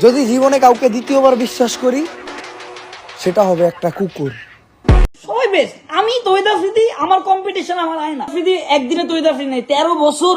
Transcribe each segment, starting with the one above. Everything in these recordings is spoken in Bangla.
যদি জীবনে কাউকে দ্বিতীয়বার বিশ্বাস করি সেটা হবে একটা কুকুর। সবাই বেস্ট। আমি তৈদা আফ্রিদি, আমার কম্পিটিশন আমার আয়না। আফ্রিদি একদিনে তৈদা আফ্রিদি নাই, 13 বছর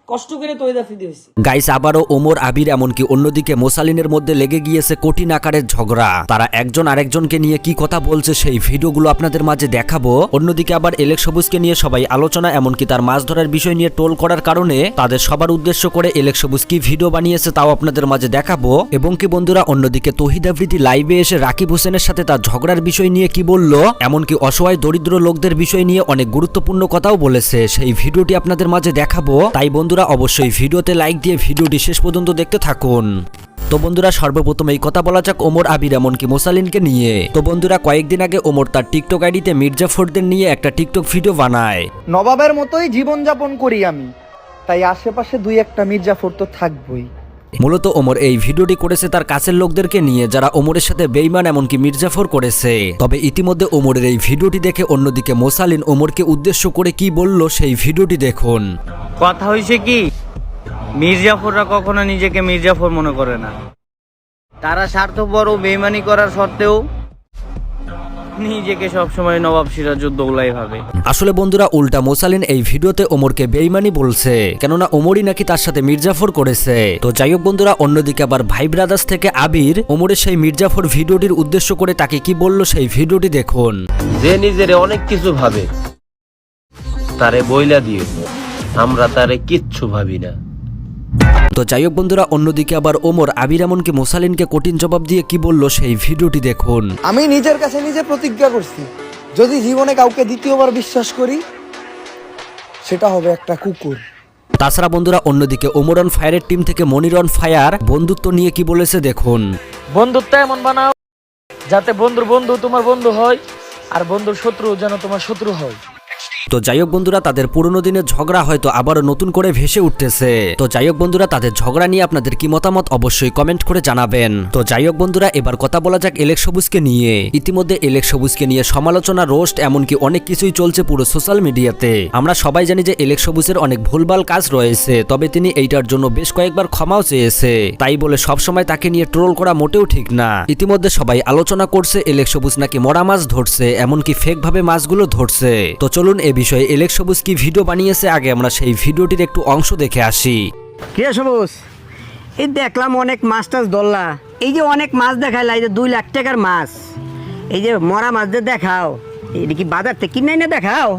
কষ্ট করে তৈদা আফ্রিদি হয়েছে। গাইস, আবারও ওমর আবির এমনকি অন্যদিকে মোসালিনের মধ্যে লেগে গিয়েছে কঠিন আকারের ঝগড়া। তারা একজন আরেকজনকে নিয়ে কি কথা বলছে সেই ভিডিওগুলো আপনাদের মাঝে দেখাবো। অন্যদিকে আবার এলেক্স সবুজকে নিয়ে সবাই আলোচনা, এমনকি তার মাছ ধরার বিষয় নিয়ে টোল করার কারণে তাদের সবার উদ্দেশ্য করে এলেক্স সবুজ কি ভিডিও বানিয়েছে তাও আপনাদের মাঝে দেখাবো। এবং কি বন্ধুরা, অন্যদিকে তহিদ আফ্রিদি লাইভে এসে রাকিব হোসেনের সাথে তার ঝগড়ার বিষয় নিয়ে কি বলল, এমনকি অসহায় দরিদ্র লোকদের বিষয় নিয়ে অনেক গুরুত্বপূর্ণ কথাও বলেছে। সেই ভিডিওটি আপনাদের মাঝে দেখাবো, তাই বন্ধুরা অবশ্যই ভিডিওতে লাইক দিয়ে ভিডিওটি শেষ পর্যন্ত দেখতে থাকুন। তো বন্ধুরা, সর্বপ্রথম এই কথা বলা যাক ওমর আবির এমনকি মোসালিনকে নিয়ে। তো বন্ধুরা, কয়েকদিন আগে ওমর তার টিকটক আইডিতে মির্জাফরদের নিয়ে একটা টিকটক ভিডিও বানায়। নবাবের মতোই জীবনযাপন করি আমি, তাই আশেপাশে দুই একটা মির্জাফর তো থাকবই। মূলত ওমর এই ভিডিওটি করেছে তার কাছের লোকদেরকে নিয়ে, যারা ওমরের সাথে বেঈমান এমনকি মির্জাফর করেছে। তবে ইতিমধ্যে ওমরের এই ভিডিওটি দেখে অন্যদিকে মোসালিন ওমরকে উদ্দেশ্য করে কি বলল সেই ভিডিওটি দেখুন। কথা হয়েছে কি, মির্জাফররা কখনো নিজেকে মির্জাফর মনে করে না। তারা স্বার্থপর ও বেইমানি করার সত্ত্বেও নিজেকে সবসময় নবাব সিরাজউদ্দৌলাই ভাবে। আসলে বন্ধুরা, উল্টা মোসালিন এই ভিডিওতে ওমরকে বেঈমানি বলছে, কেননা ওমরই নাকি তার সাথে মির্জাফর করেছে। তো যাই হোক বন্ধুরা, অন্যদিকে আবার ভাই ব্রাদার্স থেকে আবির ওমরের সেই মির্জাফর ভিডিওটির উদ্দেশ্য করে তাকে কি বলল সেই ভিডিওটি দেখুন। যে নিজের অনেক কিছু ভাবে তারে বইলা দিও, আমরা তারে কিচ্ছু ভাবি না। তো যাই হোক বন্ধুরা, অন্যদিকে আবার ওমর আবির এমনকি মোসালিনকে কঠিন জবাব দিয়ে কি বলল সেই ভিডিওটি দেখুন। আমি নিজের কাছে নিজে প্রতিজ্ঞা করছি, যদি জীবনে কাউকে দ্বিতীয়বার বিশ্বাস করি সেটা হবে একটা কুকুর। তাছাড়া বন্ধুরা, অন্যদিকে ওমর অন ফায়ারের টিম থেকে মনির অন ফায়ার বন্ধুত্ব নিয়ে কি বলেছে দেখুন। বন্ধুত্ব এমন বানাও যাতে বন্ধুর বন্ধু তোমার বন্ধু হয়, আর বন্ধুর শত্রু যেন তোমার শত্রু হয়। তো যাই হোক বন্ধুরা, তাদের পুরনো দিনের ঝগড়া হয়তো আবারও নতুন করে ভেসে উঠতেছে। তো যাই হোক বন্ধুরা, তাদের ঝগড়া নিয়ে আপনাদের কি মতামত অবশ্যই কমেন্ট করে জানাবেন। তো যাই হোক বন্ধুরা, এবার কথা বলা যাক এলেক্স সবুজকে নিয়ে। ইতিমধ্যে এলেক্স সবুজকে নিয়ে সমালোচনা, রোস্ট এমনকি অনেক কিছুই চলছে পুরো সোশ্যাল মিডিয়াতে। আমরা সবাই জানি যে এলেক্স সবুজের অনেক ভুলভাল কাজ রয়েছে, তবে তিনি এইটার জন্য বেশ কয়েকবার ক্ষমাও চেয়েছে। তাই বলে সবসময় তাকে নিয়ে ট্রোল করা মোটেও ঠিক না। ইতিমধ্যে সবাই আলোচনা করছে এলেক্স সবুজ নাকি মরা মাছ ধরছে, এমনকি ফেক ভাবে মাছগুলো ধরছে। তো চলুন এ বিষয়ে এলেক্স সবুজ কি ভিডিও বানিয়েছে আগে আমরা সেই ভিডিওটির একটু অংশ দেখে আসি। কে সবুজ, এই দেখলাম অনেক মাছ টাছ ধরলা, এই যে অনেক মাছ দেখাইলা, এই যে 2 লাখ টাকার মাছ, এই যে মরা মাছ যে দেখাও, এটা কি বাজার থেকে কিনে না দেখাও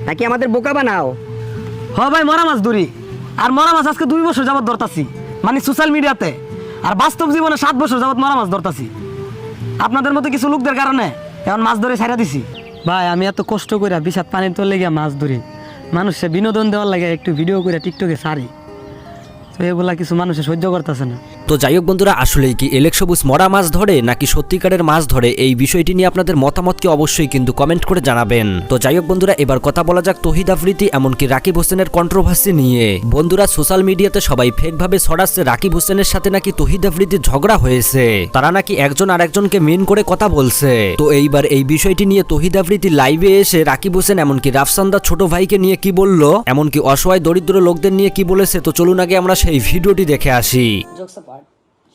নাকি আমাদের বোকা বানাও? হ ভাই, মরা মাছ ধরি, আর মরা মাছ আজকে 2 বছর যাবত ধরতাছি, মানে সোশ্যাল মিডিয়াতে। আর বাস্তব জীবনে 7 বছর যাবত মরা মাছ ধরতাছি। আপনাদের মতো কিছু লোকদের কারণে এখন মাছ ধরে ছাইরা দিছি। ভাই, আমি এত কষ্ট করে বিষাদ পানির তোর লেগে মাছ ধরি, মানুষে বিনোদন দেওয়ার লাগে একটু ভিডিও করে টিকটকে ছাড়ি, তো এগুলা কিছু মানুষে সহ্য করতেছে না। তো যাই হোক বন্ধুরা, আসলেই কি এলেক্স সবুজ মরা মাছ ধরে নাকি সত্যিকারের মাছ ধরে, এই বিষয়টি নিয়ে আপনাদের মতামতকে অবশ্যই কিন্তু কমেন্ট করে জানাবেন। তো যাই হোক বন্ধুরা, এবার কথা বলা যাক তহিদ আফ্রিদি এমনকি রাকিব হোসেনের কন্ট্রোভার্সি নিয়ে। বন্ধুরা, সোশ্যাল মিডিয়াতে সবাই ফেক ভাবে ছড়াচ্ছে রাকিব হোসেনের সাথে নাকি তহিদ আফ্রিদির ঝগড়া হয়েছে, তারা নাকি একজন আরেকজনকে মেন করে কথা বলছে। তো এইবার এই বিষয়টি নিয়ে তহিদ আফ্রিদি লাইভে এসে রাকিব হোসেন এমনকি রাফসানদার ছোট ভাইকে নিয়ে কি বলল, এমনকি অসহায় দরিদ্র লোকদের নিয়ে কি বলেছে। তো চলুন আগে আমরা সেই ভিডিওটি দেখে আসি।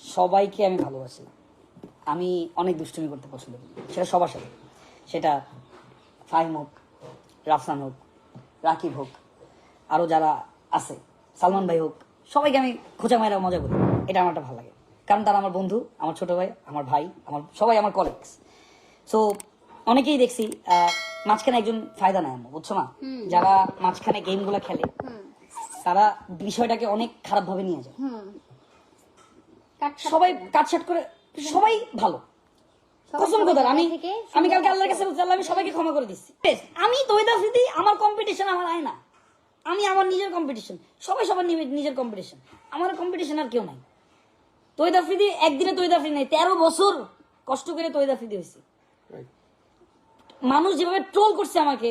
সবাইকে আমি ভালোবাসি, আমি অনেক দুষ্টুমি করতে পছন্দ করি, সেটা সবার সাথে, সেটা ফাহিম হোক, রাফসান হোক, রাকিব হোক, আরও যারা আছে, সালমান ভাই হোক, সবাইকে আমি খোঁচা মায়েরা মজা করি। এটা আমার ভালো লাগে, কারণ তারা আমার বন্ধু, আমার ছোট ভাই, আমার ভাই, আমার সবাই আমার কলিগস। সো অনেকেই দেখছি মাঝখানে একজন ফায়দা নেয়, বুঝছো না, যারা মাঝখানে গেমগুলো খেলে তারা বিষয়টাকে অনেক খারাপভাবে নিয়ে যায়। সবাই কাটছাট করে, সবাই ভালো কসম খোদার। আমি কালকে আল্লাহর কাছে বলছি, আল্লাহ আমি সবাইকে ক্ষমা করে দিচ্ছি। আমি তৈদ আফ্রিদি, আমার কম্পিটিশন আমার আয়না, আমি আমার নিজের কম্পিটিশন, সবাই সবার নিজের কম্পিটিশন, আমার কম্পিটিশন আর কেউ নাই। তৈদ আফ্রিদি একদিনে তৈদ আফ্রিদি নাই, 13 বছর কষ্ট করে তৈদ আফ্রিদি হয়েছে। মানুষ যেভাবে ট্রোল করছে আমাকে,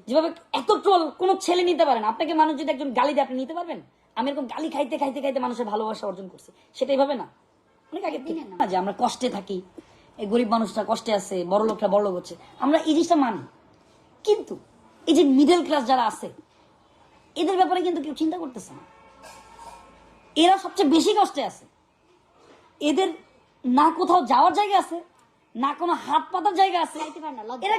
যেভাবে এত ট্রোল কোনো ছেলে নিতে পারে না। আপনাকে মানুষ যদি একজন গালি দেয় আপনি নিতে পারবেন? আমি এরকম গালি খাইতে খাইতে খাইতে মানুষের ভালোবাসা অর্জন করছি, সেটা এইভাবে না, অনেক আগে থেকে না, যে আমরা কষ্টে থাকি, এই গরিব মানুষরা কষ্টে আছে, বড় লোকরা বড় লোক হচ্ছে, আমরা এই জিনিসটা মানি। কিন্তু এই যে মিডল ক্লাস যারা আছে, এদের ব্যাপারে কিন্তু কেউ চিন্তা করতেছে না। এরা সবচেয়ে বেশি কষ্টে আছে। এদের না কোথাও যাওয়ার জায়গা আছে, না কোনো হাত পাতার জায়গা আছে, চাইতে পারে না, লজ্জা। এরা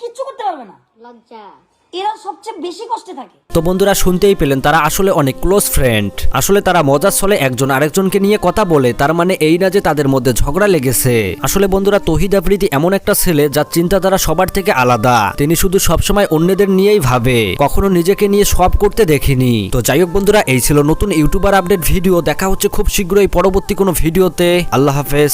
কিচ্ছু করতে পারবে না, লজ্জা। এরা সবচেয়ে বেশি কষ্টে থাকে। তো বন্ধুরা শুনতেই পেলেন তারা আসলে অনেক ক্লোজ ফ্রেন্ড। আসলে তারা মজার ছলে একজন আরেকজনকে নিয়ে কথা বলে, তার মানে এই না যে তাদের মধ্যে ঝগড়া লেগেছে। আসলে বন্ধুরা তহিদ আফ্রিদি এমন একটা ছেলে যার চিন্তাধারা সবার থেকে আলাদা। তিনি শুধু সবসময় অন্যদের নিয়েই ভাবে, কখনো নিজেকে নিয়ে সব করতে দেখিনি। তো যাই হোক বন্ধুরা, এই ছিল নতুন ইউটিউবার আপডেট ভিডিও। দেখা হচ্ছে খুব শীঘ্রই পরবর্তী কোনো ভিডিওতে। আল্লাহ হাফেজ।